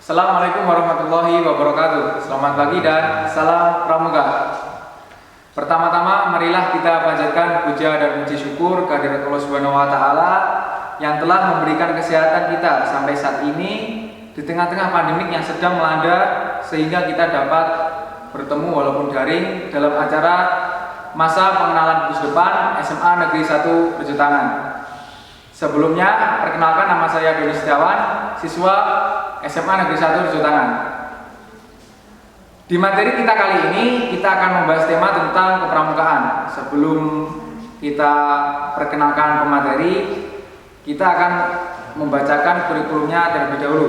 Assalamualaikum warahmatullahi wabarakatuh. Selamat pagi dan salam pramuka. Pertama-tama marilah kita panjatkan puja dan puji syukur kehadirat Allah Subhanahu wa taala yang telah memberikan kesehatan kita sampai saat ini di tengah-tengah pandemik yang sedang melanda, sehingga kita dapat bertemu walaupun daring dalam acara masa pengenalan lulus depan SMA Negeri 1 Rejotangan. Sebelumnya, perkenalkan, nama saya Doni Setiawan, siswa SMA Negeri 1 Rejotangan. Di materi kita kali ini, kita akan membahas tema tentang kepramukaan. Sebelum kita perkenalkan pemateri, kita akan membacakan kurikulumnya terlebih dahulu.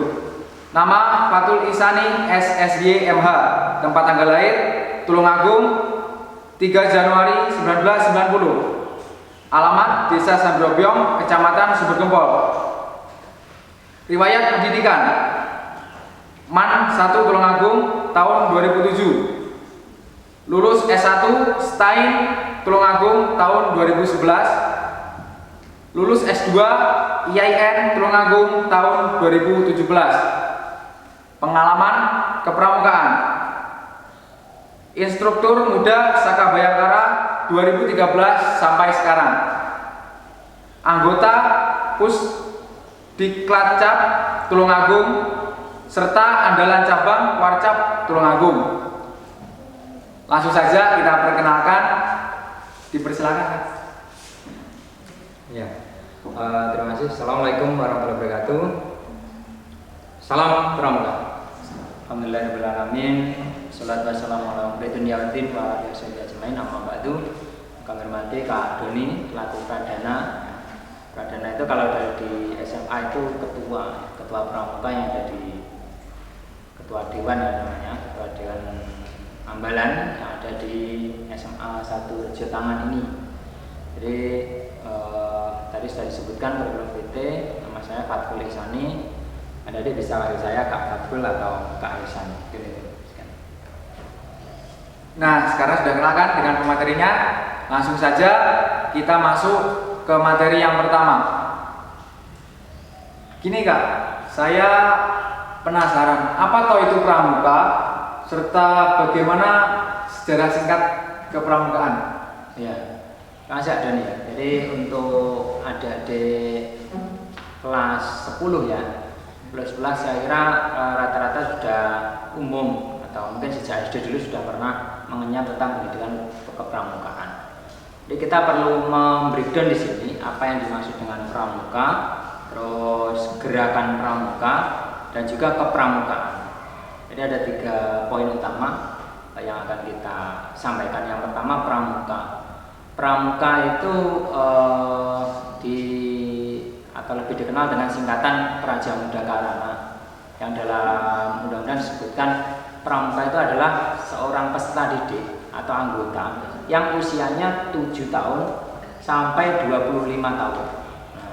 Nama Fatul Isani SSY MH, tempat tanggal lahir Tulungagung 3 Januari 1990. Alamat Desa Sambrobyong, Kecamatan Sumbergempol. Riwayat pendidikan MAN 1 Tulungagung tahun 2007. Lulus S1 STAIN Tulungagung tahun 2011. Lulus S2 IAIN Tulungagung tahun 2017. Pengalaman kepramukaan: instruktur muda Saka Bayangkara 2013 sampai sekarang. Anggota Pusdiklancap Tulungagung serta andalan cabang Warcap Tulungagung. Langsung saja kita perkenalkan, dipersilakan. Ya, terima kasih. Assalamualaikum warahmatullahi wabarakatuh. Salam pramuka. Alhamdulillahirrahmanirrahim. Salatu wassalamu ala wabarakatuh wa ala ajmain, amma ba'du. Kami hormati Kak Doni selaku Pradana. Pradana itu kalau di SMA itu ketua pramuka yang jadi ketua dewan ya namanya, ketua dewan Ambalan yang ada di SMA 1 Rejotangan ini. Jadi tadi sudah disebutkan kurikulum VT, nama saya Fatul Isani. Ada bisa panggil saya Kak Fatul atau Kak Isani. Nah, sekarang sudah kenalkan dengan pematerinya. Langsung saja kita masuk ke materi yang pertama. Gini Kak, saya penasaran, apa toh itu pramuka serta bagaimana sejarah singkat kepramukaan? Ya, kasih Doni ya. Jadi untuk adik-adik kelas 10 ya, kelas 11 saya kira rata-rata sudah umum atau mungkin sejak SD dulu sudah pernah mengenyam tentang pendidikan kepramukaan. Jadi kita perlu membreakdown di sini apa yang dimaksud dengan pramuka, terus gerakan pramuka, dan juga kepramukaan. Jadi ada 3 poin utama yang akan kita sampaikan. Yang pertama, pramuka. Pramuka itu atau lebih dikenal dengan singkatan Praja Muda Karana, yang dalam undang-undang disebutkan pramuka itu adalah seorang peserta didik atau anggota yang usianya 7 tahun sampai 25 tahun. Nah,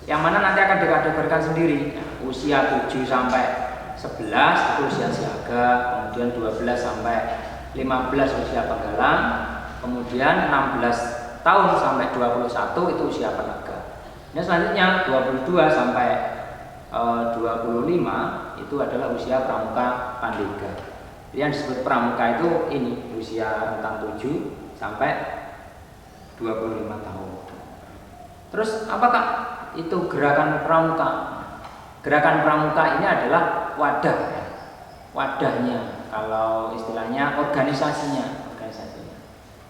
yang mana nanti akan dikategorikan sendiri. Usia 7 sampai 11 itu usia siaga, kemudian 12 sampai 15 usia penggalang, kemudian 16 tahun sampai 21 itu usia penegak. Nah, selanjutnya 22 sampai 25 itu adalah usia pramuka pandega. Jadi yang disebut pramuka itu ini usia rentang 7 sampai 25 tahun. Terus apakah itu gerakan pramuka? Gerakan pramuka ini adalah wadah ya. Wadahnya, kalau istilahnya organisasinya.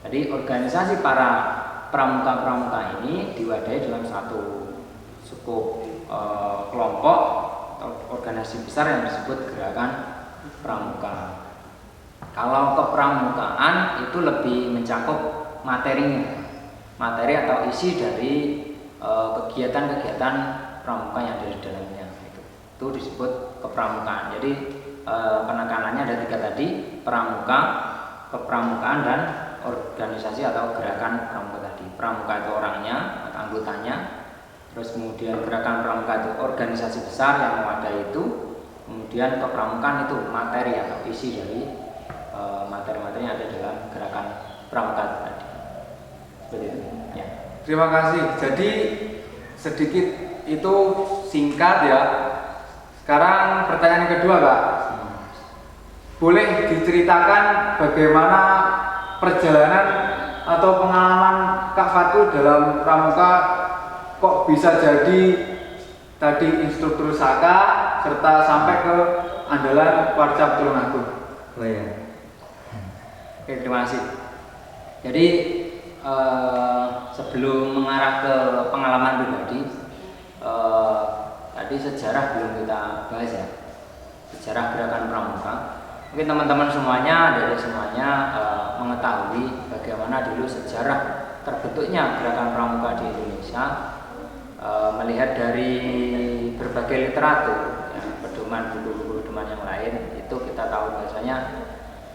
Jadi organisasi para pramuka-pramuka ini diwadahi dalam satu skup kelompok atau organisasi besar yang disebut gerakan pramuka. Kalau kepramukaan itu lebih mencakup materinya, materi atau isi dari kegiatan-kegiatan pramuka yang ada di dalamnya. Itu disebut kepramukaan. Jadi penekanannya ada 3 tadi: pramuka, kepramukaan, dan organisasi atau gerakan pramuka tadi. Pramuka itu orangnya atau anggotanya, terus kemudian gerakan pramuka itu organisasi besar yang mewadahi itu, kemudian kepramukaan itu materi atau isi dari materi-materi yang ada dalam gerakan pramuka tadi. Seperti itu ya. Terima kasih. Jadi sedikit itu singkat ya. Sekarang pertanyaan yang kedua, Kak. Boleh diceritakan bagaimana perjalanan atau pengalaman Kak Fatul dalam pramuka kok bisa jadi tadi instruktur Saka serta sampai ke andalan Warcap Tulungagung? Oh iya. Oke, terima kasih. Jadi sebelum mengarah ke pengalaman pribadi, tadi sejarah belum kita bahas ya. Sejarah gerakan pramuka. Mungkin teman-teman semuanya, dari semuanya mengetahui bagaimana dulu sejarah terbentuknya gerakan pramuka di Indonesia. Melihat dari berbagai literatur, ya, pedoman buku-buku pedoman yang lain, itu kita tahu bahwasanya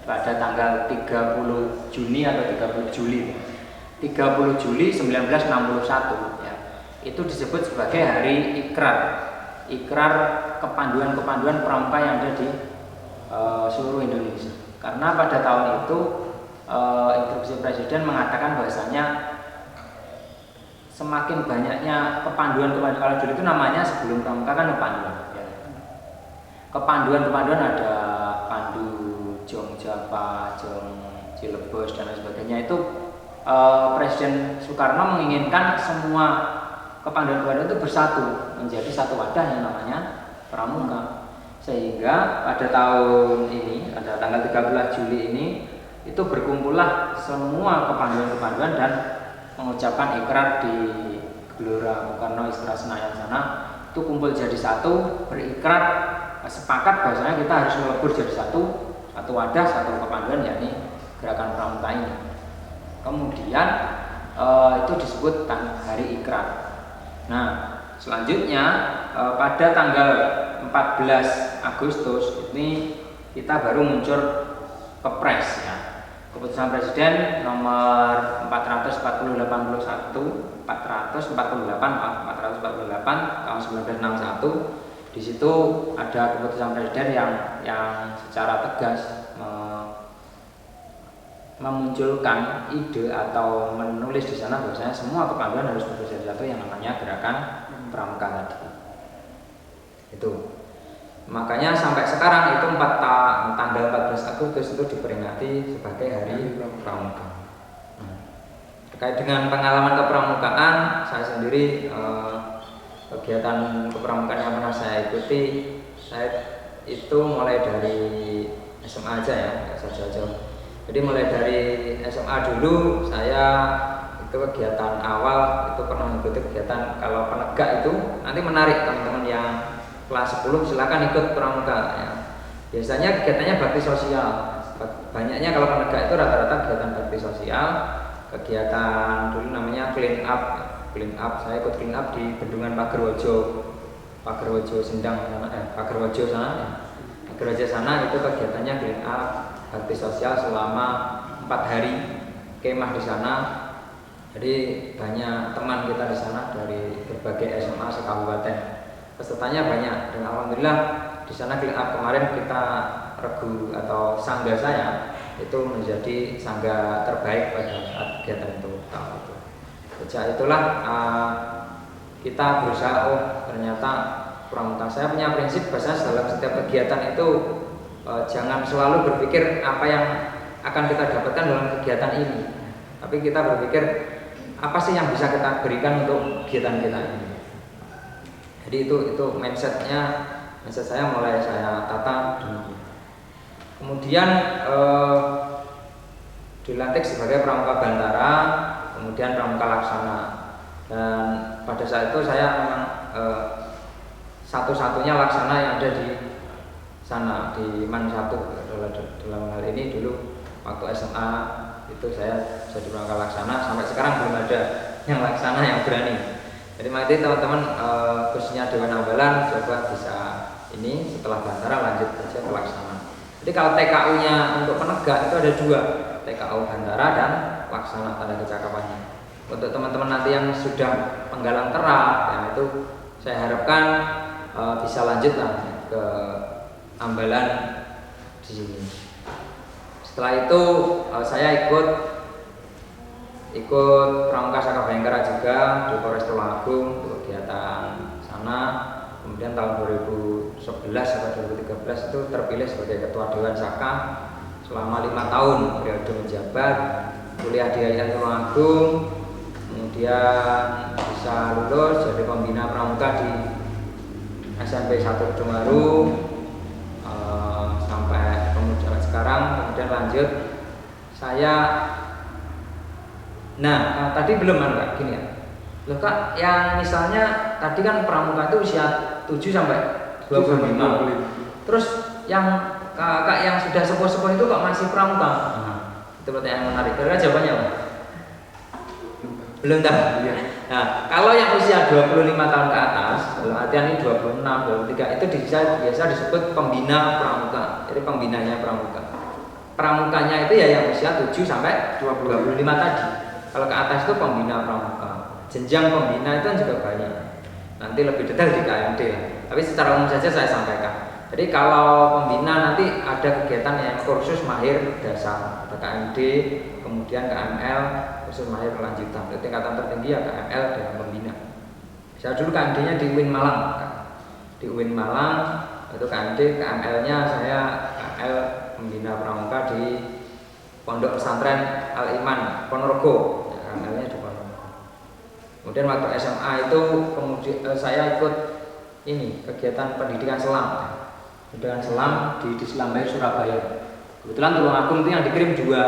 pada tanggal 30 Juni atau 30 Juli 30 Juli 1961 ya, itu disebut sebagai hari ikrar kepanduan pramuka yang ada di seluruh Indonesia. Karena pada tahun itu instruksi Presiden mengatakan bahwasanya semakin banyaknya kepanduan kalau dulu itu namanya sebelum pramuka kan kepanduan ya. Kepanduan ada pandu Jong Japa, Jong Cilebos dan lain sebagainya. Itu Presiden Soekarno menginginkan semua kepanduan itu bersatu menjadi satu wadah yang namanya pramuka. Sehingga pada tahun ini, pada tanggal 13 Juli ini, itu berkumpullah semua kepanduan dan mengucapkan ikrar di Gelora Bung Karno Istora Senayan sana. Itu kumpul jadi satu, berikrar, sepakat bahwasanya kita harus melebur jadi satu wadah, satu kepanduan, yakni gerakan pramuka ini. Kemudian itu disebut hari ikrar. Nah, selanjutnya pada tanggal 14 Agustus ini kita baru muncul Kepres ya. Keputusan Presiden nomor 448 tahun 1961. Di situ ada keputusan Presiden yang secara tegas memunculkan ide atau menulis di sana bahwasanya semua kepanduan harus bekerja satu yang namanya gerakan pramuka tadi. Itu. Makanya sampai sekarang itu tanggal 14 Agustus itu diperingati sebagai hari pramuka. Terkait dengan pengalaman kepramukaan, saya sendiri kegiatan kepramukaan yang pernah saya ikuti, saya itu mulai dari SMA aja ya, nggak saja jauh. Jadi mulai dari SMA dulu saya itu kegiatan awal itu pernah mengikuti kegiatan kalau penegak itu nanti menarik teman-teman yang kelas 10 silakan ikut pramuka ya. Biasanya kegiatannya bakti sosial. Banyaknya kalau penegak itu rata-rata kegiatan bakti sosial, kegiatan dulu namanya clean up. Saya ikut clean up di Bendungan Pagerwojo Sendang Pagerwojo sana ya. Pagerwojo sana itu kegiatannya clean up bakti sosial selama 4 hari, kemah di sana. Jadi banyak teman kita di sana dari berbagai SMA sekabupaten. Pesertanya banyak dan alhamdulillah di sana clean up kemarin kita regu atau sangga saya itu menjadi sangga terbaik pada saat kegiatan itu tahun itu. Sejak itulah kita berusaha ternyata pramuka. Saya punya prinsip bahwasanya dalam setiap kegiatan itu jangan selalu berpikir apa yang akan kita dapatkan dalam kegiatan ini, tapi kita berpikir apa sih yang bisa kita berikan untuk kegiatan kita ini. Jadi itu mindset saya mulai saya tata demikian. Kemudian dilantik sebagai pramuka bantara, kemudian pramuka laksana. Dan pada saat itu saya memang satu-satunya laksana yang ada di sana di Man 1. Dalam hal ini dulu waktu SMA itu saya jadi pramuka laksana, sampai sekarang belum ada yang laksana yang berani. Jadi nanti teman-teman khususnya Dewan Ambalan coba bisa ini setelah bantara lanjut aja ke laksana. Jadi kalau TKU-nya untuk penegak itu ada 2, TKU bantara dan laksana tanda kecakapannya. Untuk teman-teman nanti yang sudah penggalang terap, ya itu saya harapkan bisa lanjut lah ke Ambalan di sini. Setelah itu saya ikut pramuka Saka Bhayangkara juga di Polres Tulungagung untuk kegiatan sana. Kemudian tahun 2011 2011 atau 2013 itu terpilih sebagai Ketua Dewan Saka selama 5 tahun periode menjabat, kuliah di IAIN Tulungagung, kemudian bisa lulus jadi pembina pramuka di SMP 1 Kedungwaru sampai kemudian sekarang, kemudian lanjut saya. Nah, tadi belum Kak, gini ya. Loh Kak, yang misalnya tadi kan pramuka itu usia 7 sampai 25. Terus yang kakak yang sudah sepuh-sepuh itu kok masih pramuka? Itu pertanyaan menarik. Kira-kira jawabannya apa? Belum tahu. Nah, kalau yang usia 25 tahun ke atas, dalam artian ini 26, 23 itu biasa disebut pembina pramuka. Jadi pembinanya pramuka. Pramukanya itu ya yang usia 7 sampai 25 tadi. Kalau ke atas itu pembina pramuka. Jenjang pembina itu kan juga banyak. Nanti lebih detail di KMD lah. Tapi secara umum saja saya sampaikan. Jadi kalau pembina nanti ada kegiatan yang kursus mahir dasar, ada KMD, kemudian KML, kursus mahir lanjutan. Jadi tingkatan tertinggi ya KML dan pembina. Saya dulu KMD-nya di UIN Malang. Di UIN Malang itu KMD, KML-nya saya KML pembina pramuka di Pondok Pesantren Al Iman Ponorogo. KML-nya di Ponorogo. Kemudian waktu SMA itu kemudian saya ikut ini kegiatan pendidikan selam. Pendidikan selam di Selambai Surabaya. Kebetulan Tulungagung itu yang dikirim juga.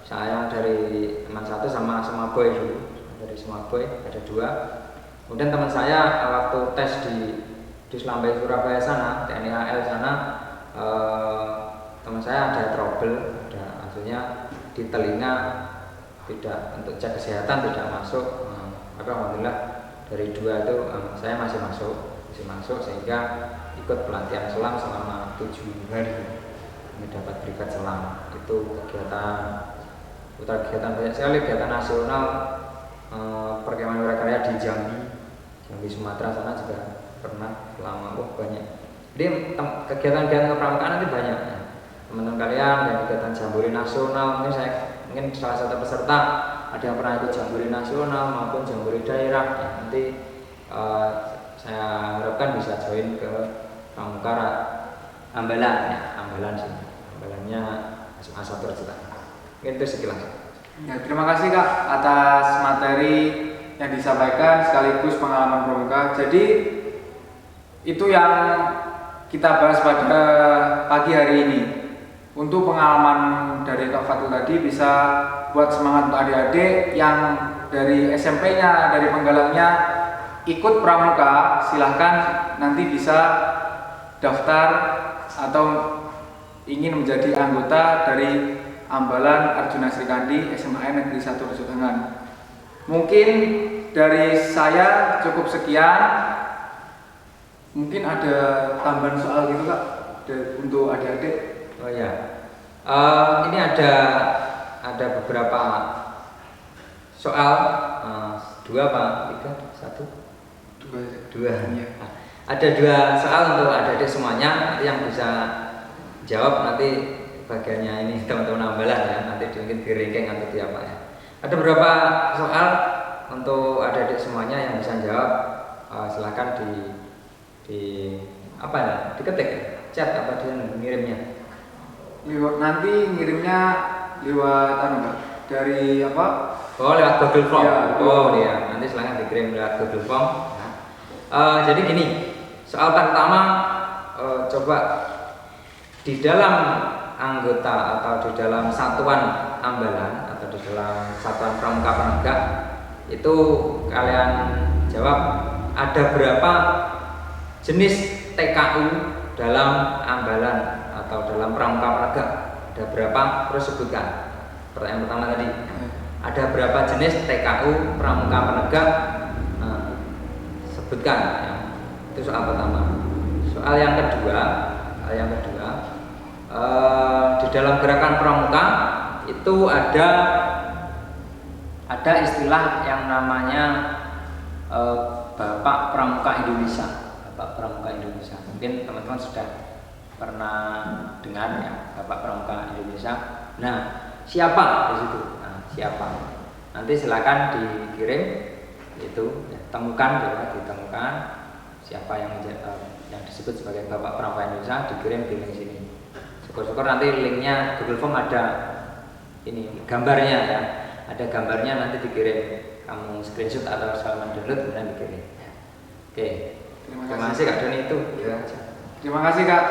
Saya dari teman satu sama Semaboy dulu. Dari Semaboy ada 2. Kemudian teman saya waktu tes di Selambai Surabaya sana, TNI AL sana, teman saya ada trouble, ada maksudnya di telinga tidak untuk cek kesehatan tidak masuk. Tapi alhamdulillah dari 2 itu saya masih masuk sehingga ikut pelatihan selam selama 7 hari mendapat brigat selam. Itu kegiatan banyak sekali, kegiatan nasional, perkemahan wilayah di Jambi Sumatera sana juga pernah selama banyak. Jadi kegiatan-kegiatan kepramukaan nanti banyak. Teman-teman kalian dan kegiatan jambore nasional, mungkin salah satu peserta ada yang pernah ikut jambore nasional maupun jambore daerah. Ya, nanti saya harapkan bisa join ke pramuka Ambalan ya, Ambalan sih. Ambalannya SMA 1 Rajutan. Mungkin itu sekilas. Ya, terima kasih Kak atas materi yang disampaikan sekaligus pengalaman pramuka. Jadi itu yang kita bahas pada pagi hari ini. Untuk pengalaman dari Kak Fatul tadi bisa buat semangat untuk adik-adik yang dari SMP-nya, dari penggalangnya ikut pramuka, silahkan nanti bisa daftar atau ingin menjadi anggota dari Ambalan Arjuna Srikandi SMA Negeri 1 Rejotangan. Mungkin dari saya cukup sekian. Mungkin ada tambahan soal gitu Kak untuk adik-adik. Oh ya, ini ada beberapa soal, 2 apa 3, 1, 2. Ya. Ada 2 soal untuk adik-adik semuanya. Nanti yang bisa jawab nanti bagiannya ini teman-teman Ambalan ya. Nanti mungkin di ranking atau di apa ya. Ada beberapa soal untuk adik-adik semuanya yang bisa jawab. Silakan di apa ya? Diketik chat apa dia ngirimnya. Nanti ngirimnya lewat dari apa? Oh, lewat Google Form. Ya, oh iya, nanti silakan dikirim lewat Google Form. Jadi gini, soal pertama coba di dalam anggota atau di dalam satuan Ambalan atau di dalam satuan pramuka penegak itu kalian jawab ada berapa jenis TKU dalam Ambalan atau dalam pramuka penegak, ada berapa? Terus sebutkan. Pertanyaan pertama tadi, ada berapa jenis TKU pramuka penegak? Sebutkan ya. Itu soal pertama. Soal yang kedua di dalam gerakan pramuka itu ada istilah yang namanya Bapak Pramuka Indonesia. Bapak Pramuka Indonesia. Mungkin teman-teman sudah pernah dengar ya, Bapak Pramuka Indonesia. Nah, siapa di situ? Siapa? Nanti silakan dikirim itu ya, ditemukan siapa yang disebut sebagai Bapak Pramuka Indonesia dikirim di link sini. Syukur-syukur nanti linknya Google Form ada ini gambarnya ya, ada gambarnya nanti dikirim, kamu screenshot atau download kemudian dikirim. Oke, terima kasih Kak Doni itu. Ya. Terima kasih Kak.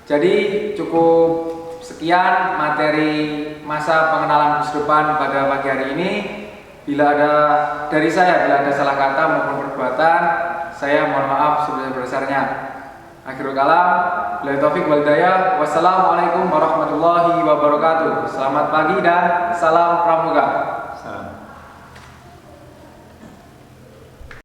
Jadi cukup sekian materi masa pengenalan Gus Depan pada pagi hari ini. Bila ada dari saya, bila ada salah kata maupun perbuatan, saya mohon maaf sebesar-besarnya. Akhirul kalam, billahi taufik wal hidayah. Wassalamualaikum warahmatullahi wabarakatuh. Selamat pagi dan salam pramuka.